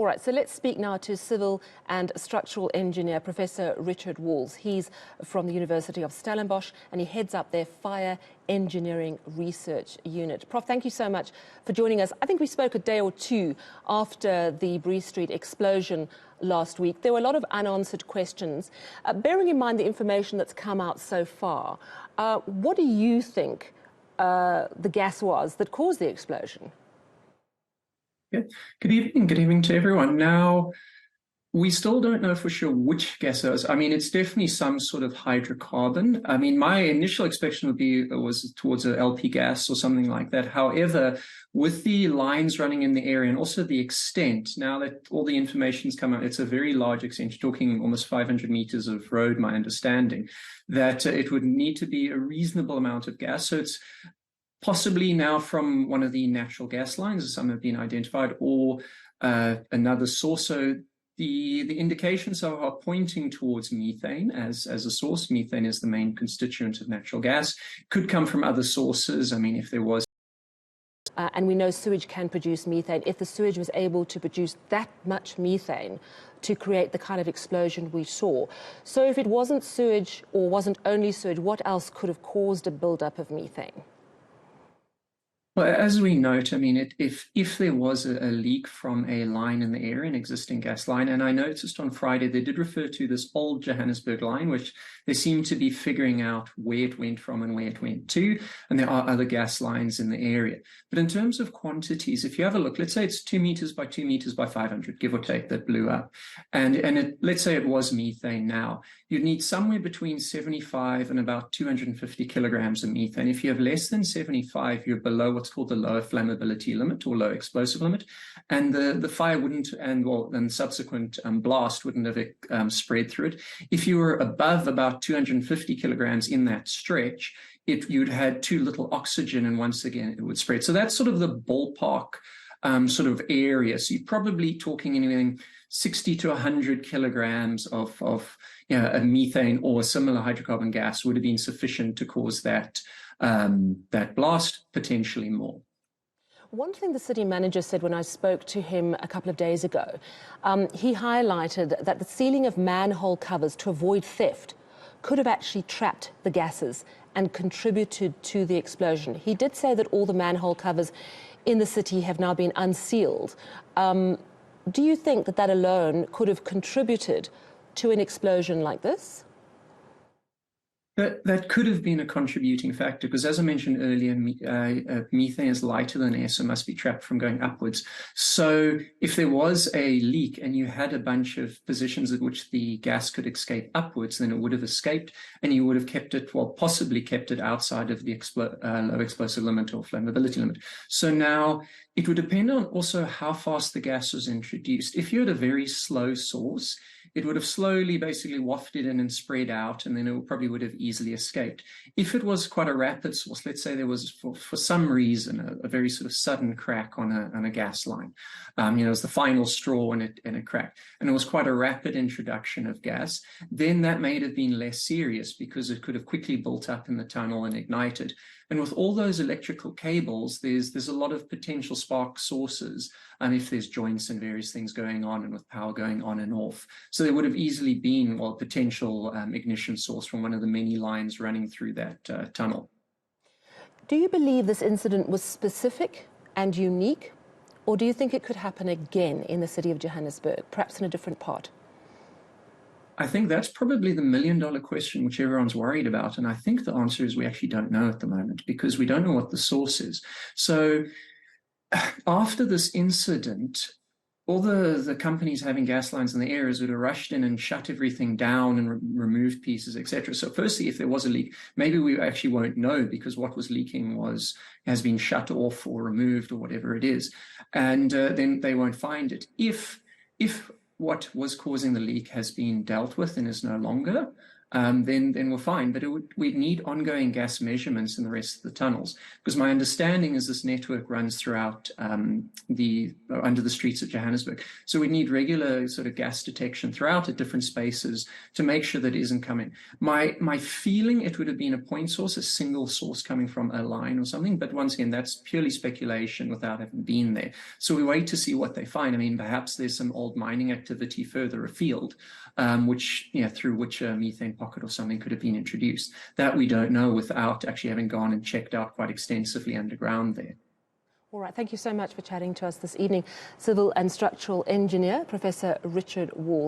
All right, so let's speak now to civil and structural engineer, Professor Richard Walls. He's from the University of Stellenbosch and he heads up their fire engineering research unit. Prof, thank you so much for joining us. I think we spoke a day or two after the Bree Street explosion last week. There were a lot of unanswered questions. Bearing in mind the information that's come out so far, what do you think the gas was that caused the explosion? Good evening to everyone. Now, we still don't know for sure which gas it was. I mean, it's definitely some sort of hydrocarbon. I mean, my initial expectation was towards an LP gas or something like that. However, with the lines running in the area and also the extent, now that all the information's come out, it's a very large extent, you're talking almost 500 meters of road, my understanding, that it would need to be a reasonable amount of gas. So it's possibly now from one of the natural gas lines, as some have been identified, or another source. So the indications are pointing towards methane as a source. Methane is the main constituent of natural gas. Could come from other sources. I mean, if there was. And we know sewage can produce methane. If the sewage was able to produce that much methane to create the kind of explosion we saw. So if it wasn't sewage or wasn't only sewage, what else could have caused a buildup of methane? Well, as we note, I mean, if there was a leak from a line in the area, an existing gas line, and I noticed on Friday they did refer to this old Johannesburg line, which they seem to be figuring out where it went from and where it went to, and there are other gas lines in the area. But in terms of quantities, if you have a look, let's say it's 2 meters by 2 meters by 500, give or take, that blew up, and let's say it was methane now, you'd need somewhere between 75 and about 250 kilograms of methane. If you have less than 75, you're below what's called the lower flammability limit or low explosive limit, and the fire wouldn't, and subsequent blast wouldn't have spread through it. If you were above about 250 kilograms in that stretch, you'd had too little oxygen, and once again it would spread. So that's sort of the ballpark sort of area. So you're probably talking anything 60 to 100 kilograms of a methane or a similar hydrocarbon gas would have been sufficient to cause that blast, potentially more. One thing the city manager said when I spoke to him a couple of days ago, he highlighted that the sealing of manhole covers to avoid theft could have actually trapped the gases and contributed to the explosion. He did say that all the manhole covers in the city have now been unsealed. Do you think that that alone could have contributed to an explosion like this? That could have been a contributing factor, because as I mentioned earlier, methane is lighter than air, so must be trapped from going upwards. So if there was a leak and you had a bunch of positions at which the gas could escape upwards, then it would have escaped and you would have kept it, well, possibly kept it outside of the low explosive limit or flammability limit. So now it would depend on also how fast the gas was introduced. If you had a very slow source, it would have slowly basically wafted in and spread out, and then it probably would have easily escaped. If it was quite a rapid source, let's say there was for some reason a very sort of sudden crack on a gas line, it was the final straw and it cracked, and it was quite a rapid introduction of gas, then that may have been less serious because it could have quickly built up in the tunnel and ignited. And with all those electrical cables, there's a lot of potential spark sources, and if there's joints and various things going on and with power going on and off. So there would have easily been, well, a potential ignition source from one of the many lines running through that tunnel. Do you believe this incident was specific and unique, or do you think it could happen again in the city of Johannesburg, perhaps in a different part? I think that's probably the million-dollar question which everyone's worried about. And I think the answer is we actually don't know at the moment, because we don't know what the source is. So after this incident, all the companies having gas lines in the areas would have rushed in and shut everything down and removed pieces, etc. So firstly, if there was a leak, maybe we actually won't know because what was leaking has been shut off or removed or whatever it is. And then they won't find it. If what was causing the leak has been dealt with and is no longer, then we're fine. But we'd need ongoing gas measurements in the rest of the tunnels, because my understanding is this network runs throughout under the streets of Johannesburg. So we need regular sort of gas detection throughout at different spaces to make sure that it isn't coming. My feeling, it would have been a point source, a single source coming from a line or something. But once again, that's purely speculation without having been there. So we wait to see what they find. I mean, perhaps there's some old mining activity further afield, which, through which a methane pocket or something could have been introduced. That we don't know without actually having gone and checked out quite extensively underground there. All right, thank you so much for chatting to us this evening. Civil and structural engineer, Professor Richard Walls.